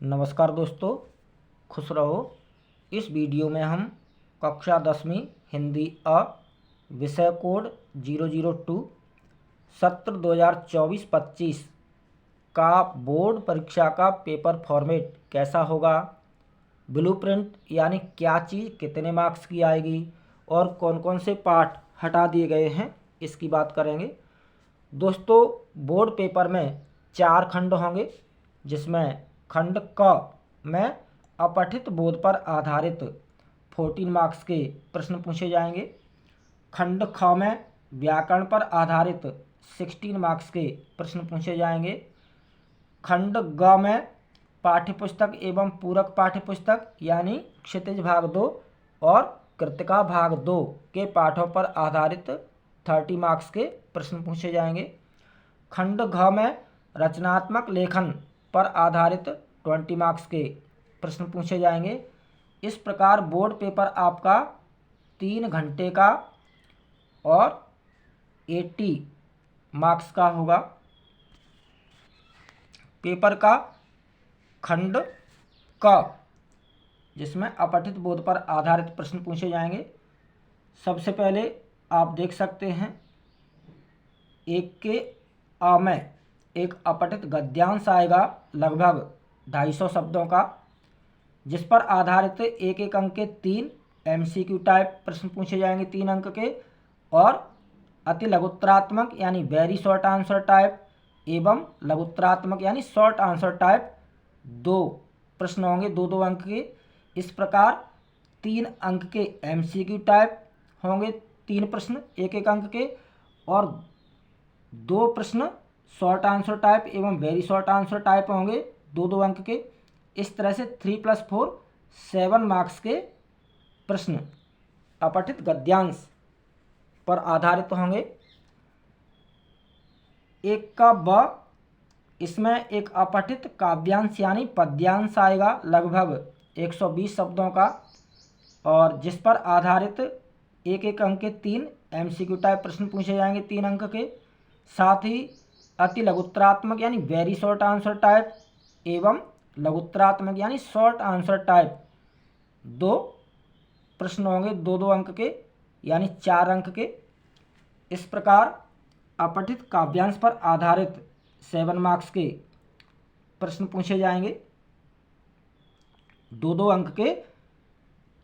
नमस्कार दोस्तों, खुश रहो। इस वीडियो में हम कक्षा 10वीं हिंदी अ विषय कोड 002 सत्र 2024-25 का बोर्ड परीक्षा का पेपर फॉर्मेट कैसा होगा, ब्लूप्रिंट यानी क्या चीज़ कितने मार्क्स की आएगी और कौन कौन से पार्ट हटा दिए गए हैं, इसकी बात करेंगे। दोस्तों, बोर्ड पेपर में 4 खंड होंगे, जिसमें खंड क में अपठित बोध पर आधारित 14 मार्क्स के प्रश्न पूछे जाएंगे। खंड ख में व्याकरण पर आधारित 16 मार्क्स के प्रश्न पूछे जाएंगे। खंड ग में पाठ्यपुस्तक एवं पूरक पाठ्यपुस्तक यानी क्षितिज भाग 2 और कृतिका भाग 2 के पाठों पर आधारित 30 मार्क्स के प्रश्न पूछे जाएंगे। खंड घ में रचनात्मक लेखन पर आधारित 20 मार्क्स के प्रश्न पूछे जाएंगे। इस प्रकार बोर्ड पेपर आपका 3 घंटे का और 80 मार्क्स का होगा। पेपर का खंड क, जिसमें अपठित बोध पर आधारित प्रश्न पूछे जाएंगे। सबसे पहले आप देख सकते हैं, एक के अ में एक अपठित गद्यांश आएगा लगभग 250 शब्दों का, जिस पर आधारित एक एक अंक के 3 MCQ टाइप प्रश्न पूछे जाएंगे 3 अंक के, और अति लघुत्तरात्मक यानी वेरी शॉर्ट आंसर टाइप एवं लघुत्तरात्मक यानी शॉर्ट आंसर टाइप 2 प्रश्न होंगे 2-2 अंक के। इस प्रकार 3 अंक के MCQ टाइप होंगे 3 प्रश्न 1-1 अंक के, और 2 प्रश्न शॉर्ट आंसर टाइप एवं वेरी शॉर्ट आंसर टाइप होंगे 2-2 अंक के। इस तरह से 3+4 7 मार्क्स के प्रश्न अपठित गद्यांश पर आधारित होंगे। एक का ब, इसमें एक अपठित काव्यांश यानी पद्यांश आएगा लगभग 120 शब्दों का, और जिस पर आधारित एक एक अंक के 3 MCQ टाइप प्रश्न पूछे जाएंगे 3 अंक के। साथ ही अति लघुत्तरात्मक यानी वेरी शॉर्ट आंसर टाइप एवं लघुत्तरात्मक यानी शॉर्ट आंसर टाइप 2 प्रश्न होंगे 2-2 अंक के यानी 4 अंक के। इस प्रकार अपठित काव्यांश पर आधारित 7 मार्क्स के प्रश्न पूछे जाएंगे। 2-2 अंक के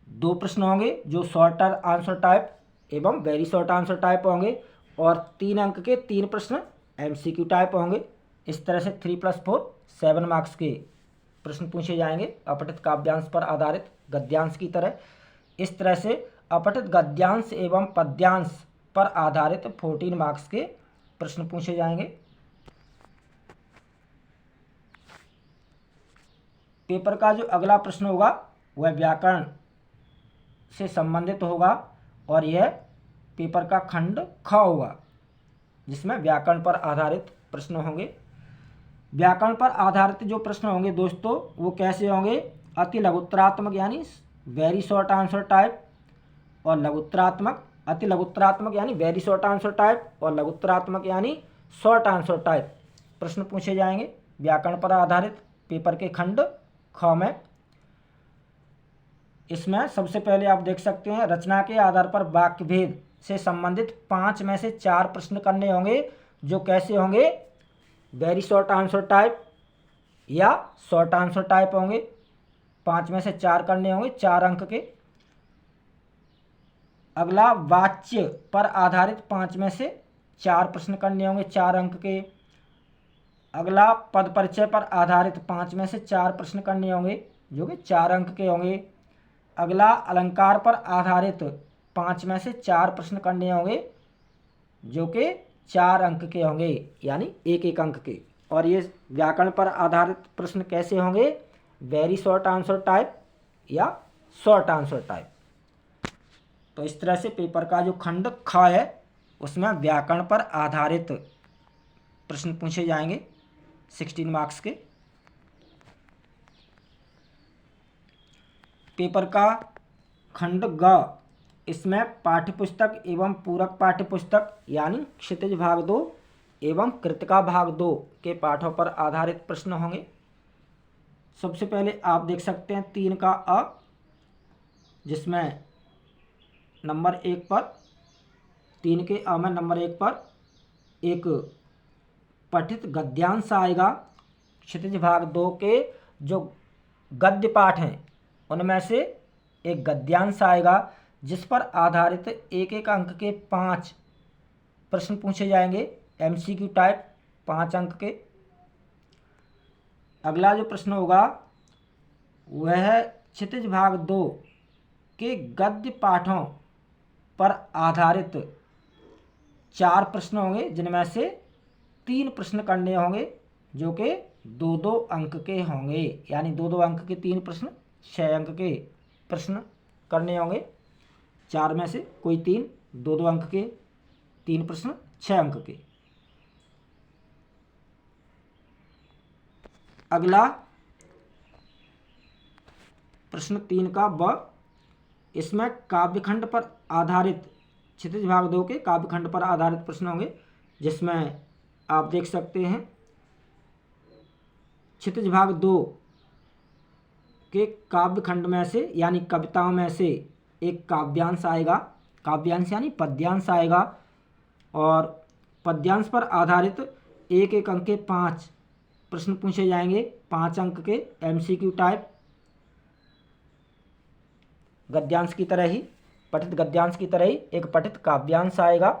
2 प्रश्न होंगे जो शॉर्टर आंसर टाइप एवं वेरी शॉर्ट आंसर टाइप होंगे, और 3 अंक के 3 प्रश्न MCQ टाइप होंगे। इस तरह से 3+4 7 मार्क्स के प्रश्न पूछे जाएंगे अपठित काव्यांश पर आधारित गद्यांश की तरह। इस तरह से अपठित गद्यांश एवं पद्यांश पर आधारित 14 मार्क्स के प्रश्न पूछे जाएंगे। पेपर का जो अगला प्रश्न होगा वह व्याकरण से संबंधित होगा, और यह पेपर का खंड ख होगा, जिसमें व्याकरण पर आधारित प्रश्न होंगे। व्याकरण पर आधारित जो प्रश्न होंगे दोस्तों वो कैसे होंगे, अति लघुत्तरात्मक यानी वेरी शॉर्ट आंसर टाइप, और लघुत्तरात्मक अति लघुत्तरात्मक यानी वेरी शॉर्ट आंसर टाइप, और लघुत्तरात्मक यानी शॉर्ट आंसर टाइप प्रश्न पूछे जाएंगे व्याकरण पर आधारित पेपर के खंड ख में। इसमें सबसे पहले आप देख सकते हैं, रचना के आधार पर वाक्य भेद से संबंधित 5 में से 4 प्रश्न करने होंगे, जो कैसे होंगे, वेरी शॉर्ट आंसर टाइप या शॉर्ट आंसर टाइप होंगे। 5 में से 4 करने होंगे 4 अंक के। अगला वाच्य पर आधारित 5 में से 4 प्रश्न करने होंगे 4 अंक के। अगला पद परिचय पर आधारित 5 में से 4 प्रश्न करने होंगे जो कि 4 अंक के होंगे। अगला अलंकार पर आधारित 5 में से 4 प्रश्न करने होंगे जो कि 4 अंक के होंगे यानी 1-1 अंक के। और ये व्याकरण पर आधारित प्रश्न कैसे होंगे, वेरी शॉर्ट आंसर टाइप या शॉर्ट आंसर टाइप। तो इस तरह से पेपर का जो खंड ख है उसमें व्याकरण पर आधारित प्रश्न पूछे जाएंगे 16 मार्क्स के। पेपर का खंड ग, इसमें पाठ्यपुस्तक एवं पूरक पाठ्यपुस्तक यानी क्षितिज भाग 2 एवं कृतिका भाग 2 के पाठों पर आधारित प्रश्न होंगे। सबसे पहले आप देख सकते हैं 3 का अ, जिसमें नंबर 1 पर 3 के अ में नंबर 1 पर एक पठित गद्यांश आएगा। क्षितिज भाग 2 के जो गद्य पाठ हैं उनमें से एक गद्यांश आएगा जिस पर आधारित एक एक अंक के 5 प्रश्न पूछे जाएंगे, एमसीक्यू टाइप 5 अंक के। अगला जो प्रश्न होगा वह क्षितिज भाग 2 के गद्य पाठों पर आधारित 4 प्रश्न होंगे, जिनमें से 3 प्रश्न करने होंगे जो कि 2-2 अंक के होंगे, यानी 2-2 अंक के 3 प्रश्न, 6 अंक के प्रश्न करने होंगे। 4 में से कोई 3, 2-2 अंक के 3 प्रश्न, 6 अंक के। अगला प्रश्न 3 का ब, इसमें काव्यखंड पर आधारित, क्षितिज भाग 2 के काव्यखंड पर आधारित प्रश्न होंगे, जिसमें आप देख सकते हैं क्षितिज भाग 2 के काव्यखंड में से यानी कविताओं में से एक काव्यांश आएगा, काव्यांश यानी पद्यांश आएगा, और पद्यांश पर आधारित एक एक अंक के 5 प्रश्न पूछे जाएंगे, 5 अंक के एमसीक्यू टाइप, गद्यांश की तरह ही, पठित गद्यांश की तरह ही एक पठित काव्यांश आएगा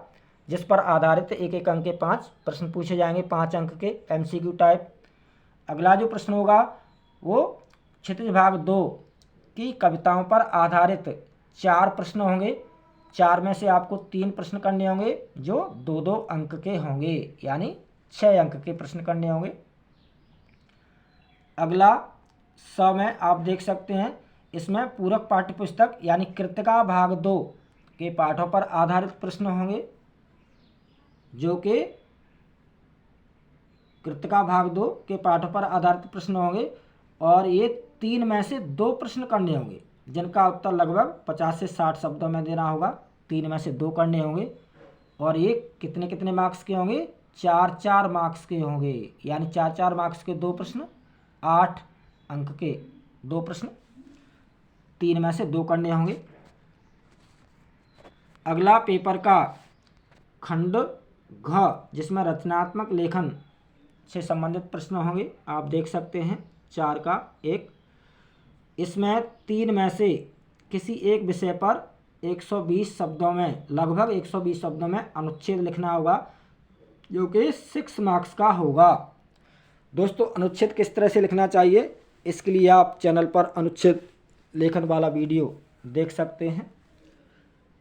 जिस पर आधारित एक एक अंक के 5 प्रश्न पूछे जाएंगे, 5 अंक के एमसीक्यू टाइप। अगला जो प्रश्न होगा वो क्षितिज भाग 2 की कविताओं पर आधारित 4 प्रश्न होंगे, 4 में से आपको 3 प्रश्न करने होंगे जो 2-2 अंक के होंगे, यानी 6 अंक के प्रश्न करने होंगे। अगला स में आप देख सकते हैं, इसमें पूरक पाठ्यपुस्तक यानी कृतिका भाग 2 के पाठों पर आधारित प्रश्न होंगे, जो कि कृतिका भाग 2 के पाठों पर आधारित प्रश्न होंगे, और ये 3 में से 2 प्रश्न करने होंगे जिनका उत्तर लगभग 50 से 60 शब्दों में देना होगा। 3 में से 2 करने होंगे, और ये कितने कितने मार्क्स के होंगे, 4-4 मार्क्स के होंगे, यानी 4-4 मार्क्स के 2 प्रश्न, 8 अंक के 2 प्रश्न, 3 में से 2 करने होंगे। अगला पेपर का खंड घ, जिसमें रचनात्मक लेखन से संबंधित प्रश्न होंगे, आप देख सकते हैं 4 का 1। इसमें 3 में से किसी एक विषय पर 120 शब्दों में, लगभग 120 शब्दों में अनुच्छेद लिखना होगा, जो कि 6 मार्क्स का होगा। दोस्तों, अनुच्छेद किस तरह से लिखना चाहिए, इसके लिए आप चैनल पर अनुच्छेद लेखन वाला वीडियो देख सकते हैं।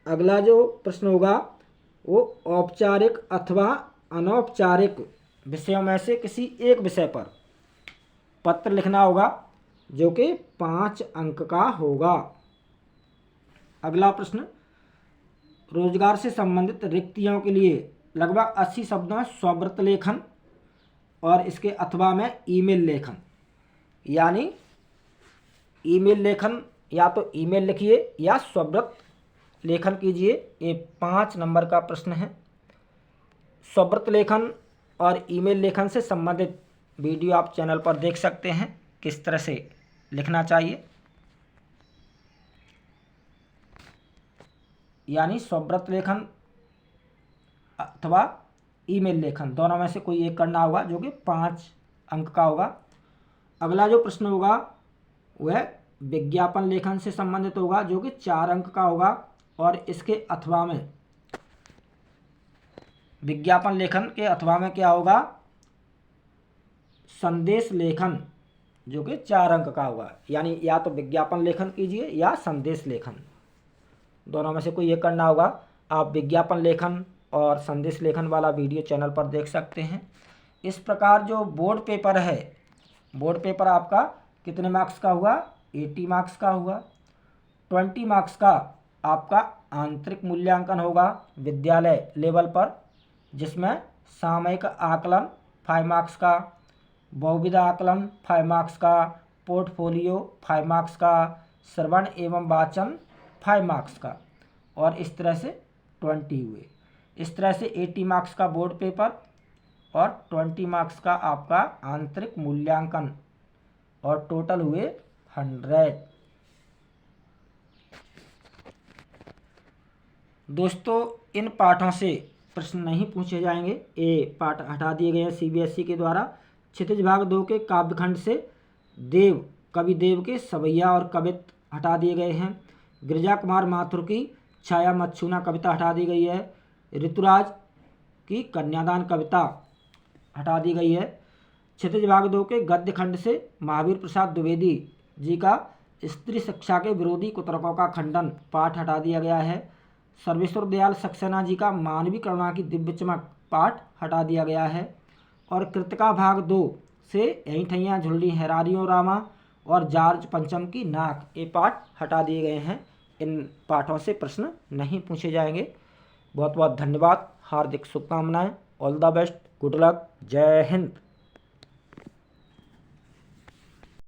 अगला जो प्रश्न होगा वो औपचारिक अथवा अनौपचारिक विषयों में से किसी एक विषय पर पत्र लिखना होगा, जो कि 5 अंक का होगा। अगला प्रश्न, रोजगार से संबंधित रिक्तियों के लिए लगभग 80 शब्दों में स्ववृत्त लेखन और इसके अथवा में ईमेल लेखन, यानी ईमेल लेखन, या तो ईमेल लिखिए या स्ववृत्त लेखन कीजिए। ये 5 नंबर का प्रश्न है। स्ववृत्त लेखन और ईमेल लेखन से संबंधित वीडियो आप चैनल पर देख सकते हैं, किस तरह से लिखना चाहिए, यानी स्ववृत्त लेखन अथवा ईमेल लेखन, दोनों में से कोई एक करना होगा, जो कि 5 अंक का होगा। अगला जो प्रश्न होगा वह विज्ञापन लेखन से संबंधित होगा, जो कि 4 अंक का होगा, और इसके अथवा में, विज्ञापन लेखन के अथवा में क्या होगा, संदेश लेखन, जो कि 4 अंक का होगा, यानी या तो विज्ञापन लेखन कीजिए या संदेश लेखन, दोनों में से कोई एक करना होगा। आप विज्ञापन लेखन और संदेश लेखन वाला वीडियो चैनल पर देख सकते हैं। इस प्रकार जो बोर्ड पेपर है, बोर्ड पेपर आपका कितने मार्क्स का हुआ, 80 मार्क्स का हुआ। 20 मार्क्स का आपका आंतरिक मूल्यांकन होगा विद्यालय लेवल पर, जिसमें सामयिक आकलन 5 मार्क्स का, बहुविधा आकलन 5 मार्क्स का, पोर्टफोलियो 5 मार्क्स का, श्रवण एवं वाचन 5 मार्क्स का, और इस तरह से 20 हुए। इस तरह से 80 मार्क्स का बोर्ड पेपर और 20 मार्क्स का आपका आंतरिक मूल्यांकन और टोटल हुए 100। दोस्तों इन पाठों से प्रश्न नहीं पूछे जाएंगे, ये पाठ हटा दिए गए हैं सीबीएसई के द्वारा। क्षितिज भाग 2 के काव्यखंड से देव कवि देव के सवैया और कवित हटा दिए गए हैं। गिरिजा कुमार माथुर की छाया मत छूना कविता हटा दी गई है। ऋतुराज की कन्यादान कविता हटा दी गई है। क्षितिज भाग 2 के गद्य खंड से महावीर प्रसाद द्विवेदी जी का स्त्री शिक्षा के विरोधी कुतर्कों का खंडन पाठ हटा दिया गया है। सर्वेश्वर दयाल सक्सेना जी का मानवीय करुणा की दिव्य चमक पाठ हटा दिया गया है। और कृतिका भाग 2 से यहीं ठैया झुल्ली हैरारियों रामा और जॉर्ज पंचम की नाक, ये पाठ हटा दिए गए हैं। इन पाठों से प्रश्न नहीं पूछे जाएंगे। बहुत बहुत धन्यवाद, हार्दिक शुभकामनाएं, all the best, good luck, जय हिंद।